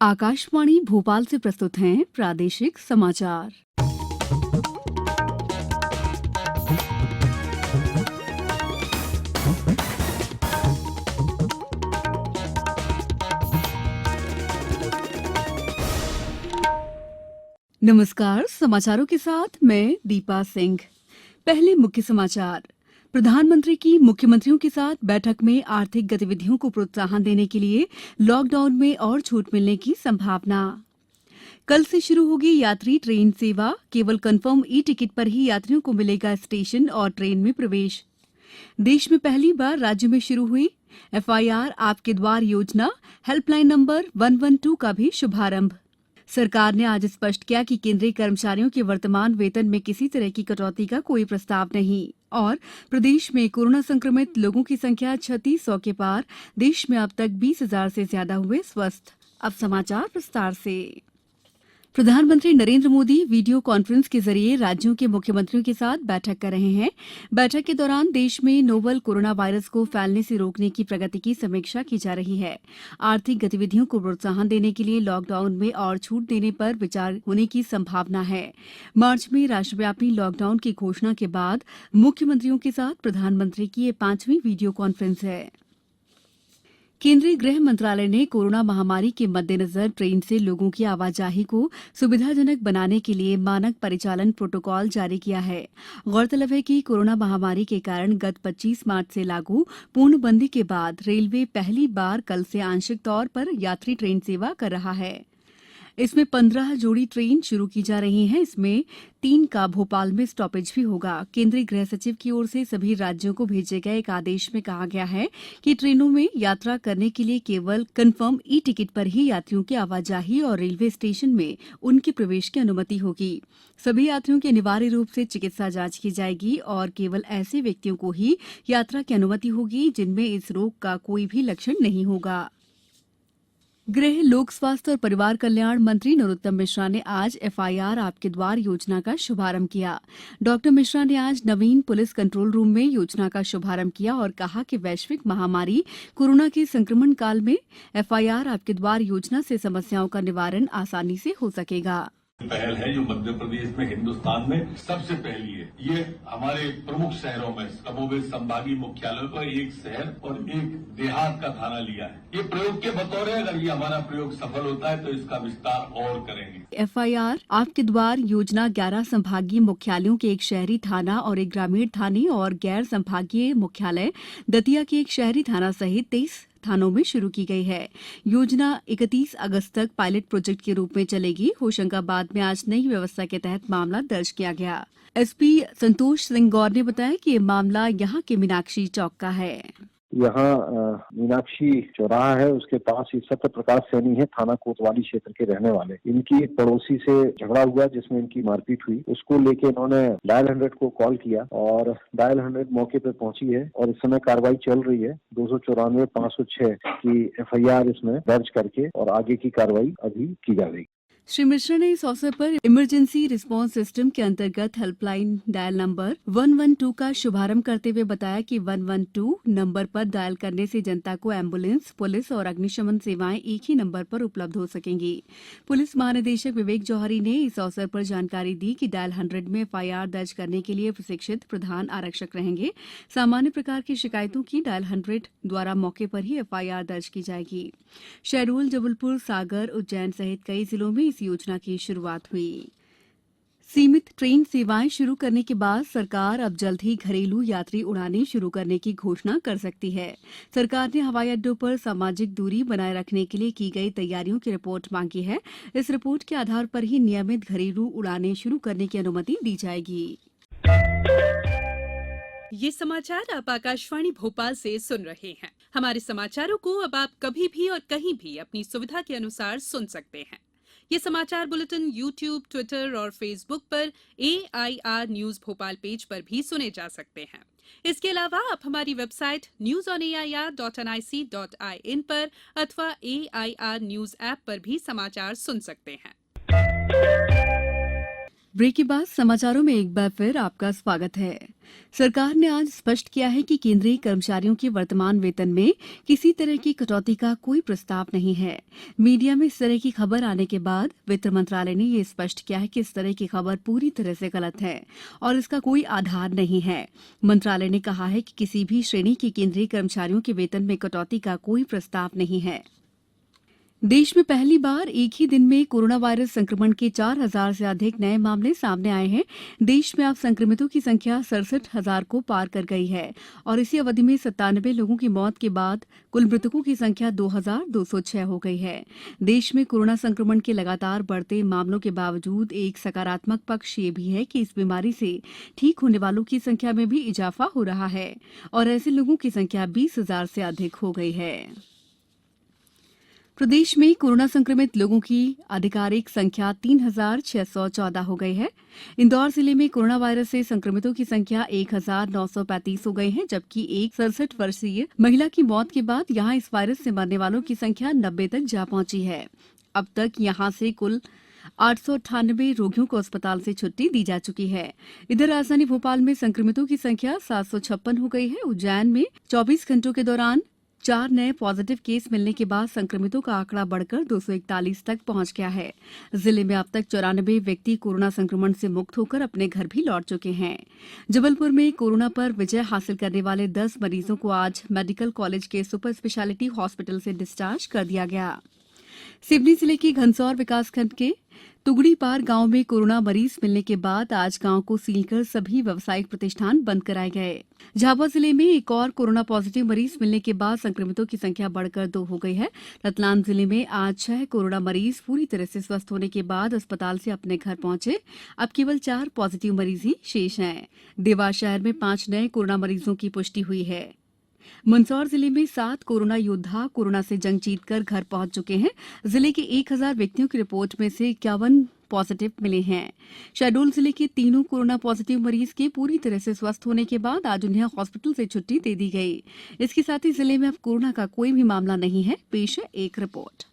आकाशवाणी भोपाल से प्रस्तुत हैं प्रादेशिक समाचार। नमस्कार, समाचारों के साथ मैं दीपा सिंह। पहले मुख्य समाचार। प्रधानमंत्री की मुख्यमंत्रियों के साथ बैठक में आर्थिक गतिविधियों को प्रोत्साहन देने के लिए लॉकडाउन में और छूट मिलने की संभावना। कल से शुरू होगी यात्री ट्रेन सेवा। केवल कंफर्म ई टिकट पर ही यात्रियों को मिलेगा स्टेशन और ट्रेन में प्रवेश। देश में पहली बार राज्य में शुरू हुई FIR आपके द्वार योजना। हेल्पलाइन नंबर 112 का भी शुभारंभ। सरकार ने आज स्पष्ट किया कि केंद्रीय कर्मचारियों के वर्तमान वेतन में किसी तरह की कटौती का कोई प्रस्ताव नहीं। और प्रदेश में कोरोना संक्रमित लोगों की संख्या 3600 के पार। देश में अब तक 20,000 से ज्यादा हुए स्वस्थ। अब समाचार विस्तार से। प्रधानमंत्री नरेंद्र मोदी वीडियो कॉन्फ्रेंस के जरिए राज्यों के मुख्यमंत्रियों के साथ बैठक कर रहे हैं। बैठक के दौरान देश में नोवल कोरोना वायरस को फैलने से रोकने की प्रगति की समीक्षा की जा रही है। आर्थिक गतिविधियों को प्रोत्साहन देने के लिए लॉकडाउन में और छूट देने पर विचार होने की संभावना है। मार्च में राष्ट्रव्यापी लॉकडाउन की घोषणा के बाद मुख्यमंत्रियों के साथ प्रधानमंत्री की ये 5वीं वीडियो कॉन्फ्रेंस है। केंद्रीय गृह मंत्रालय ने कोरोना महामारी के मद्देनजर ट्रेन से लोगों की आवाजाही को सुविधाजनक बनाने के लिए मानक परिचालन प्रोटोकॉल जारी किया है। गौरतलब है कि कोरोना महामारी के कारण गत 25 मार्च से लागू पूर्णबंदी के बाद रेलवे पहली बार कल से आंशिक तौर पर यात्री ट्रेन सेवा कर रहा है। इसमें 15 जोड़ी ट्रेन शुरू की जा रही हैं। इसमें 3 का भोपाल में स्टॉपेज भी होगा। केंद्रीय गृह सचिव की ओर से सभी राज्यों को भेजे गए एक आदेश में कहा गया है कि ट्रेनों में यात्रा करने के लिए केवल कंफर्म ई टिकट पर ही यात्रियों की आवाजाही और रेलवे स्टेशन में उनके प्रवेश की अनुमति होगी। सभी यात्रियों की अनिवार्य रूप से चिकित्सा जांच की जाएगी और केवल ऐसे व्यक्तियों को ही यात्रा की अनुमति होगी जिनमें इस रोग का कोई भी लक्षण नहीं होगा। गृह, लोक स्वास्थ्य और परिवार कल्याण मंत्री नरोत्तम मिश्रा ने आज FIR आपके द्वार योजना का शुभारंभ किया। डॉक्टर मिश्रा ने आज नवीन पुलिस कंट्रोल रूम में योजना का शुभारंभ किया और कहा कि वैश्विक महामारी कोरोना के संक्रमण काल में FIR आपके द्वार योजना से समस्याओं का निवारण आसानी से हो सकेगा। पहल है जो मध्य प्रदेश में हिंदुस्तान में सबसे पहली है। ये हमारे प्रमुख शहरों में कमोबेश संभागीय मुख्यालयों पर एक शहर और एक देहात का थाना लिया है। ये प्रयोग के बतौर है। अगर ये हमारा प्रयोग सफल होता है तो इसका विस्तार और करेंगे। FIR आपके द्वार योजना 11 संभागीय मुख्यालयों के एक शहरी थाना और एक ग्रामीण थाने और गैर संभागीय मुख्यालय दतिया के एक शहरी थाना सहित 23 थानों में शुरू की गई है। योजना 31 अगस्त तक पायलट प्रोजेक्ट के रूप में चलेगी। होशंगाबाद में आज नई व्यवस्था के तहत मामला दर्ज किया गया। SP संतोष सिंह गौर ने बताया कि ये मामला यहाँ के मीनाक्षी चौक का है। यहाँ मीनाक्षी चौराहा है, उसके पास ही सत्य प्रकाश सैनी है, थाना कोतवाली क्षेत्र के रहने वाले। इनकी एक पड़ोसी से झगड़ा हुआ जिसमें इनकी मारपीट हुई। उसको लेके इन्होंने डायल 100 को कॉल किया और डायल 100 मौके पे पहुंची है और इस समय कार्रवाई चल रही है। 294-506 की FIR इसमें दर्ज करके और आगे की कार्रवाई अभी की जा रही। श्री मिश्रा ने इस अवसर पर इमरजेंसी रिस्पांस सिस्टम के अंतर्गत हेल्पलाइन डायल नंबर 112 का शुभारंभ करते हुए बताया कि 112 नंबर पर डायल करने से जनता को एम्बुलेंस, पुलिस और अग्निशमन सेवाएं एक ही नंबर पर उपलब्ध हो सकेंगी। पुलिस महानिदेशक विवेक जौहरी ने इस अवसर पर जानकारी दी कि डायल 100 में FIR दर्ज करने के लिए प्रशिक्षित प्रधान आरक्षक रहेंगे। सामान्य प्रकार की शिकायतों की डायल 100 द्वारा मौके पर ही FIR दर्ज की जाएगी। शहडोल, जबलपुर, सागर, उज्जैन सहित कई जिलों में इस योजना की शुरुआत हुई। सीमित ट्रेन सेवाएं शुरू करने के बाद सरकार अब जल्द ही घरेलू यात्री उड़ानें शुरू करने की घोषणा कर सकती है। सरकार ने हवाई अड्डों पर सामाजिक दूरी बनाए रखने के लिए की गई तैयारियों की रिपोर्ट मांगी है। इस रिपोर्ट के आधार पर ही नियमित घरेलू उड़ानें शुरू करने की अनुमति दी जाएगी। ये समाचार आप आकाशवाणी भोपाल से सुन रहे हैं। हमारे समाचारों को अब आप कभी भी और कहीं भी अपनी सुविधा के अनुसार सुन सकते हैं। ये समाचार बुलेटिन YouTube, ट्विटर और फेसबुक पर AIR न्यूज भोपाल पेज पर भी सुने जा सकते हैं। इसके अलावा आप हमारी वेबसाइट newsonair.nic.in पर अथवा AIR न्यूज ऐप पर भी समाचार सुन सकते हैं। ब्रेक के बाद समाचारों में एक बार फिर आपका स्वागत है। सरकार ने आज स्पष्ट किया है कि केंद्रीय कर्मचारियों के वर्तमान वेतन में किसी तरह की कटौती का कोई प्रस्ताव नहीं है। मीडिया में इस तरह की खबर आने के बाद वित्त मंत्रालय ने यह स्पष्ट किया है कि इस तरह की खबर पूरी तरह से गलत है और इसका कोई आधार नहीं है। मंत्रालय ने कहा है कि किसी भी श्रेणी के केंद्रीय कर्मचारियों के वेतन में कटौती का कोई प्रस्ताव नहीं है। देश में पहली बार एक ही दिन में कोरोना वायरस संक्रमण के 4,000 से अधिक नए मामले सामने आए हैं। देश में अब संक्रमितों की संख्या 67,000 को पार कर गई है और इसी अवधि में 97 लोगों की मौत के बाद कुल मृतकों की संख्या 2,206 हो गई है। देश में कोरोना संक्रमण के लगातार बढ़ते मामलों के बावजूद एक सकारात्मक पक्ष ये भी है कि इस बीमारी से ठीक होने वालों की संख्या में भी इजाफा हो रहा है और ऐसे लोगों की संख्या 20,000 से अधिक हो गई है। प्रदेश में कोरोना संक्रमित लोगों की आधिकारिक संख्या 3,614 हो गई है। इंदौर जिले में कोरोना वायरस से संक्रमितों की संख्या 1,935 हो गई है, जबकि एक 67 वर्षीय महिला की मौत के बाद यहां इस वायरस से मरने वालों की संख्या 90 तक जा पहुंची है। अब तक यहां से कुल 898 रोगियों को अस्पताल से छुट्टी दी जा चुकी है। इधर राजधानी भोपाल में संक्रमितों की संख्या 756 हो गई है। उज्जैन में 24 घंटों के दौरान 4 नए पॉजिटिव केस मिलने के बाद संक्रमितों का आंकड़ा बढ़कर 241 तक पहुंच गया है। जिले में अब तक 94 व्यक्ति कोरोना संक्रमण से मुक्त होकर अपने घर भी लौट चुके हैं। जबलपुर में कोरोना पर विजय हासिल करने वाले 10 मरीजों को आज मेडिकल कॉलेज के सुपर स्पेशलिटी हॉस्पिटल से डिस्चार्ज कर दिया गया। सिवनी जिले के घनसौर विकासखंड के तुगड़ी पार गांव में कोरोना मरीज मिलने के बाद आज गांव को सील कर सभी व्यावसायिक प्रतिष्ठान बंद कराए गए। झाबुआ जिले में एक और कोरोना पॉजिटिव मरीज मिलने के बाद संक्रमितों की संख्या बढ़कर 2 हो गई है। रतलाम जिले में आज 6 कोरोना मरीज पूरी तरह से स्वस्थ होने के बाद अस्पताल से अपने घर पहुंचे। अब केवल 4 पॉजिटिव मरीज ही शेष हैं। देवास शहर में 5 नए कोरोना मरीजों की पुष्टि हुई है। मंदसौर जिले में 7 कोरोना योद्धा कोरोना से जंग जीतकर घर पहुंच चुके हैं। जिले के 1,000 व्यक्तियों की रिपोर्ट में से 51 पॉजिटिव मिले हैं। शहडोल जिले के तीनों कोरोना पॉजिटिव मरीज के पूरी तरह से स्वस्थ होने के बाद आज उन्हें हॉस्पिटल से छुट्टी दे दी गई। इसके साथ ही जिले में अब कोरोना का कोई भी मामला नहीं है। पेश है एक रिपोर्ट।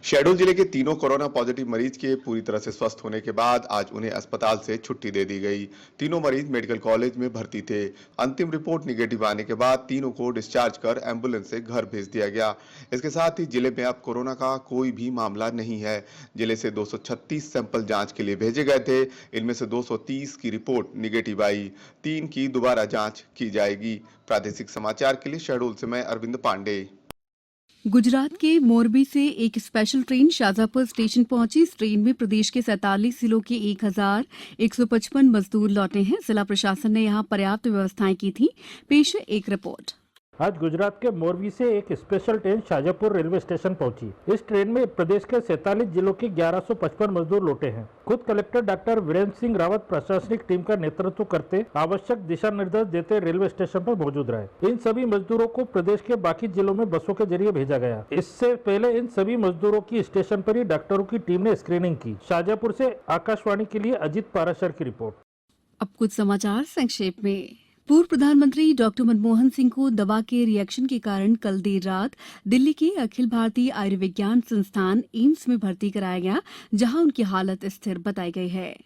शहडोल जिले के तीनों कोरोना पॉजिटिव मरीज के पूरी तरह से स्वस्थ होने के बाद आज उन्हें अस्पताल से छुट्टी दे दी गई। तीनों मरीज मेडिकल कॉलेज में भर्ती थे। अंतिम रिपोर्ट निगेटिव आने के बाद तीनों को डिस्चार्ज कर एम्बुलेंस से घर भेज दिया गया। इसके साथ ही जिले में अब कोरोना का कोई भी मामला नहीं है। जिले से 236 सैंपल जांच के लिए भेजे गए थे। इनमें से 230 की रिपोर्ट निगेटिव आई। 3 की दोबारा जाँच की जाएगी। प्रादेशिक समाचार के लिए शहडोल से मैं अरविंद पांडे। गुजरात के मोरबी से एक स्पेशल ट्रेन शाजापुर स्टेशन पहुंची। इस ट्रेन में प्रदेश के 47 जिलों के 1,155 मजदूर लौटे हैं। जिला प्रशासन ने यहां पर्याप्त व्यवस्थाएं की थी। पेश है एक रिपोर्ट। आज गुजरात के मोरबी से एक special train Shajapur railway station पहुंची। इस ट्रेन में प्रदेश के 47 जिलों के 1155 मजदूर लौटे हैं। खुद कलेक्टर डॉक्टर वीरेंद्र सिंह रावत प्रशासनिक टीम का नेतृत्व करते आवश्यक दिशा निर्देश देते रेलवे स्टेशन पर मौजूद रहे। इन सभी मजदूरों को प्रदेश के बाकी जिलों में बसों के जरिए भेजा गया। इससे पहले इन सभी मजदूरों की स्टेशन पर ही डॉक्टरों की टीम ने स्क्रीनिंग की। शाजापुर से आकाशवाणी के लिए अजीत पाराशर की रिपोर्ट। अब कुछ समाचार संक्षेप में। पूर्व प्रधानमंत्री डॉक्टर मनमोहन सिंह को दवा के रिएक्शन के कारण कल देर रात दिल्ली के अखिल भारतीय आयुर्विज्ञान संस्थान एम्स में भर्ती कराया गया, जहां उनकी हालत स्थिर बताई गई है।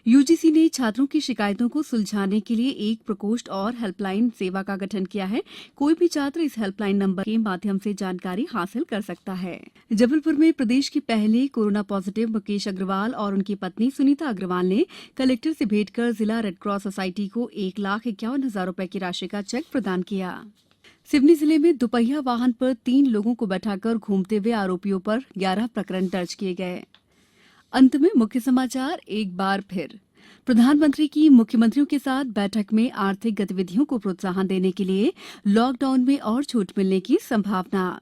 यूजीसी ने छात्रों की शिकायतों को सुलझाने के लिए एक प्रकोष्ठ और हेल्पलाइन सेवा का गठन किया है। कोई भी छात्र इस हेल्पलाइन नंबर के माध्यम से जानकारी हासिल कर सकता है। जबलपुर में प्रदेश के पहले कोरोना पॉजिटिव मुकेश अग्रवाल और उनकी पत्नी सुनीता अग्रवाल ने कलेक्टर से भेंट कर जिला रेडक्रॉस सोसाइटी को 1,51,000 रुपए की राशि का चेक प्रदान किया। सिवनी जिले में दुपहिया वाहन पर 3 लोगों को बैठाकर घूमते हुए आरोपियों पर 11 प्रकरण दर्ज किए गए। अंत में मुख्य समाचार एक बार फिर। प्रधानमंत्री की मुख्यमंत्रियों के साथ बैठक में आर्थिक गतिविधियों को प्रोत्साहन देने के लिए लॉकडाउन में और छूट मिलने की संभावना।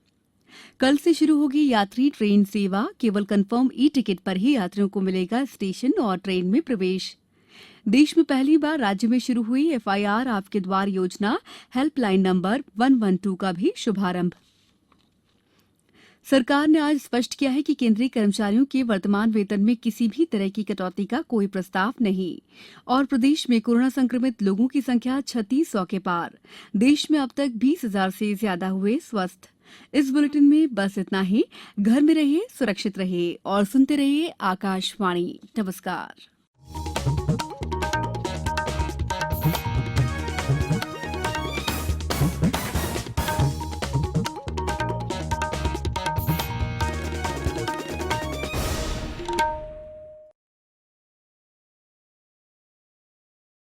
कल से शुरू होगी यात्री ट्रेन सेवा। केवल कंफर्म ई टिकट पर ही यात्रियों को मिलेगा स्टेशन और ट्रेन में प्रवेश। देश में पहली बार राज्य में शुरू हुई FIR आपके द्वार योजना। हेल्पलाइन नंबर 112 का भी शुभारंभ। सरकार ने आज स्पष्ट किया है कि केंद्रीय कर्मचारियों के वर्तमान वेतन में किसी भी तरह की कटौती का कोई प्रस्ताव नहीं। और प्रदेश में कोरोना संक्रमित लोगों की संख्या 3600 के पार। देश में अब तक 20,000 से ज्यादा हुए स्वस्थ। इस बुलेटिन में बस इतना ही। घर में रहिए, सुरक्षित रहिए और सुनते रहिए आकाशवाणी। नमस्कार।